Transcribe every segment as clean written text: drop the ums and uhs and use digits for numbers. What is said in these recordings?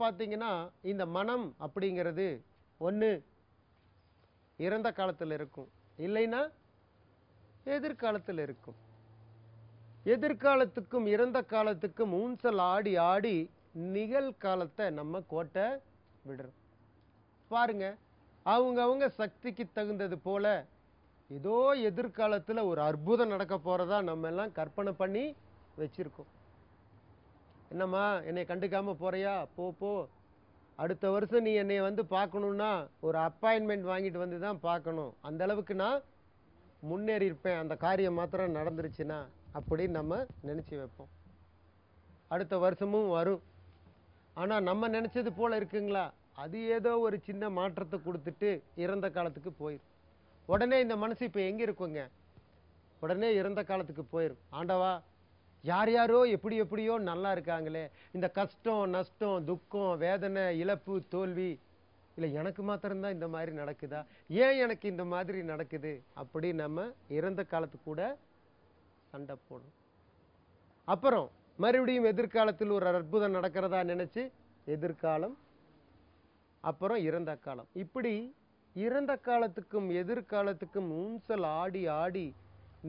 பார்த்தீங்கன்னா இந்த மனம் அப்படிங்கிறது ஒன்று இறந்த காலத்தில் இருக்கும், இல்லைன்னா எதிர்காலத்தில் இருக்கும். எதிர்காலத்துக்கும் இறந்த காலத்துக்கும் ஊஞ்சல் ஆடி ஆடி நிகழ்காலத்தை நம்ம கோட்டை விடுறோம். பாருங்க, அவங்க சக்திக்கு தகுந்தது போல ஏதோ எதிர்காலத்தில் ஒரு அற்புதம் நடக்க போறதா நம்ம எல்லாம் கற்பனை பண்ணி வச்சிருக்கோம். என்னம்மா என்னை கண்டுக்காம போறியா, போ போ, அடுத்த வருஷம் நீ என்னை வந்து பார்க்கணும்னா ஒரு அப்பாயின்மெண்ட் வாங்கிட்டு வந்து தான் பார்க்கணும், அந்த அளவுக்கு நான் முன்னேறி இருப்பேன், அந்த காரியம் மாத்திரம் நடந்துருச்சுன்னா அப்படின்னு நம்ம நினைச்சு வைப்போம். அடுத்த வருஷமும் வரும். ஆனா நம்ம நினைச்சது போல இருக்குங்களா? அது ஏதோ ஒரு சின்ன மாற்றத்தை கொடுத்துட்டு இறந்த காலத்துக்கு போயிடும். உடனே இந்த மனசு இப்ப எங்க இருக்குங்க? உடனே இறந்த காலத்துக்கு போயிடும். ஆண்டவா, யார் யாரோ எப்படி எப்படியோ நல்லா இருக்காங்களே, இந்த கஷ்டம் நஷ்டம் துக்கம் வேதனை இழப்பு தோல்வி இல்லை எனக்கு மாத்திரம்தான் இந்த மாதிரி நடக்குதா, ஏன் எனக்கு இந்த மாதிரி நடக்குது அப்படி நம்ம இறந்த காலத்துக்கு கூட சண்டை போடும். அப்புறம் மறுபடியும் எதிர்காலத்தில் ஒரு அற்புதம் நடக்கிறதா நினைச்சு எதிர்காலம், அப்புறம் இறந்த காலம், இப்படி இறந்த காலத்துக்கும் எதிர்காலத்துக்கும் ஊஞ்சல் ஆடி ஆடி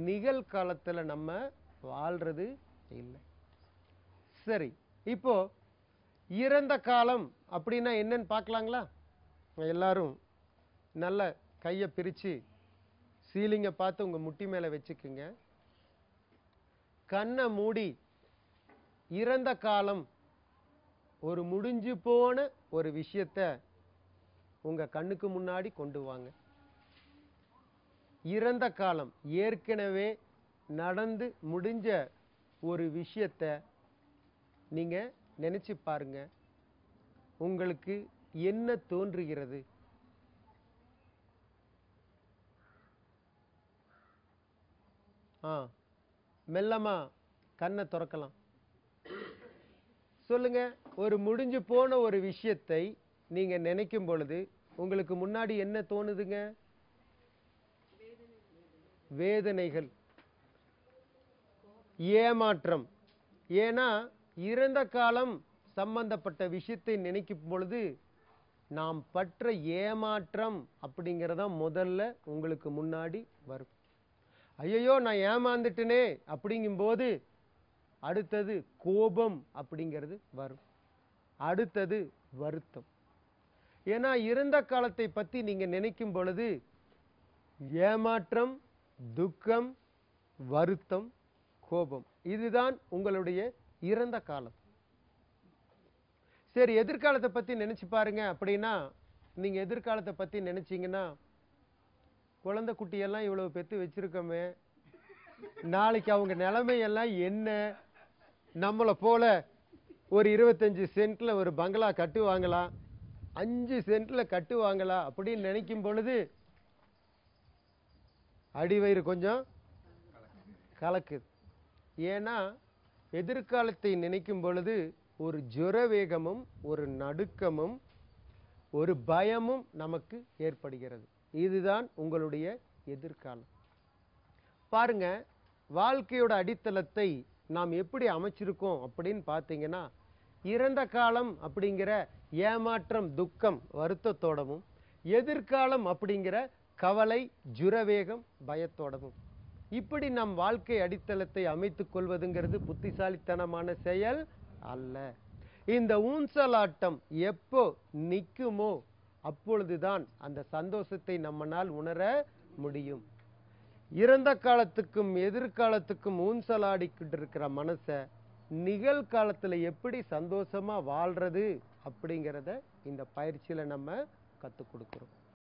நிகழ்காலத்துல நம்ம வாழ்றது இல்லை. சரி, இப்போ இறந்த காலம் அப்படின்னா என்னன்னு பார்க்கலாங்களா? எல்லாரும் நல்ல கையை பிரிச்சு சீலிங்கை பார்த்து உங்க முட்டி மேல வச்சுக்குங்க. கண்ணை மூடி இறந்த காலம் ஒரு முடிஞ்சு போன ஒரு விஷயத்த உங்க கண்ணுக்கு முன்னாடி கொண்டு வாங்க. இறந்த காலம் ஏற்கனவே நடந்து முடிஞ்ச ஒரு விஷயத்த நீங்க நினைச்சு பாருங்க. உங்களுக்கு என்ன தோன்றுகிறது? மெல்லமா கண்ணை திறக்கலாம். சொல்லுங்க, ஒரு முடிஞ்சு போன ஒரு விஷயத்தை நீங்க நினைக்கும் பொழுது உங்களுக்கு முன்னாடி என்ன தோணுதுங்க? வேதனைகள், ஏமாற்றம். ஏன்னா இறந்த காலம் சம்பந்தப்பட்ட விஷயத்தை நினைக்கும் பொழுது நாம் பற்ற ஏமாற்றம் அப்படிங்கிறத முதல்ல உங்களுக்கு முன்னாடி வரும். ஐயோ நான் ஏமாந்துட்டனே அப்படிங்கும்போது அடுத்தது கோபம் அப்படிங்கிறது வரும், அடுத்தது வருத்தம். ஏன்னா இறந்த காலத்தை பத்தி நீங்க நினைக்கும் பொழுது ஏமாற்றம், துக்கம், வருத்தம், கோபம், இதுதான் உங்களுடைய இறந்த காலம். சரி, எதிர்காலத்தை பத்தி நினைச்சு பாருங்க. அப்படின்னா நீங்க எதிர்காலத்தை பத்தி நினைச்சீங்கன்னா, குழந்தை குட்டியெல்லாம் இவ்வளவு பெத்து வச்சிருக்கோமே, நாளைக்கு அவங்க நிலைமையெல்லாம் என்ன, நம்மளை போல ஒரு 25 சென்ட்ல ஒரு பங்களா கட்டுவாங்களா, 5 சென்ட்ல கட்டுவாங்களா அப்படின்னு நினைக்கும் பொழுது அடிவயிறு கொஞ்சம் கலக்குது. ஏன்னா எதிர்காலத்தை நினைக்கும் பொழுது ஒரு ஜுரவேகமும் ஒரு நடுக்கமும் ஒரு பயமும் நமக்கு ஏற்படுகிறது. இதுதான் உங்களுடைய எதிர்காலம். பாருங்க, வாழ்க்கையோட அடித்தளத்தை நாம் எப்படி அமைச்சிருக்கோம் அப்படின்னு பார்த்தீங்கன்னா, இறந்த காலம் அப்படிங்கிற ஏமாற்றம் துக்கம் வருத்தத்தோடவும், எதிர்காலம் அப்படிங்கிற கவலை ஜுரவேகம் பயத்தோடவும், இப்படி நம் வாழ்க்கை அடித்தளத்தை அமைத்துக் கொள்வதுங்கிறது புத்திசாலித்தனமான செயல் அல்ல. இந்த ஊஞ்சலாட்டம் எப்போ நிற்குமோ அப்பொழுதுதான் அந்த சந்தோஷத்தை நம்மால் உணர முடியும். இறந்த காலத்துக்கும் எதிர்காலத்துக்கும் ஊஞ்சலாடிக்கிட்டு இருக்கிற மனசை நிகழ்காலத்துல எப்படி சந்தோஷமா வாழ்றது அப்படிங்கிறத இந்த பயிற்சியில நம்ம கற்றுக் கொடுக்கிறோம்.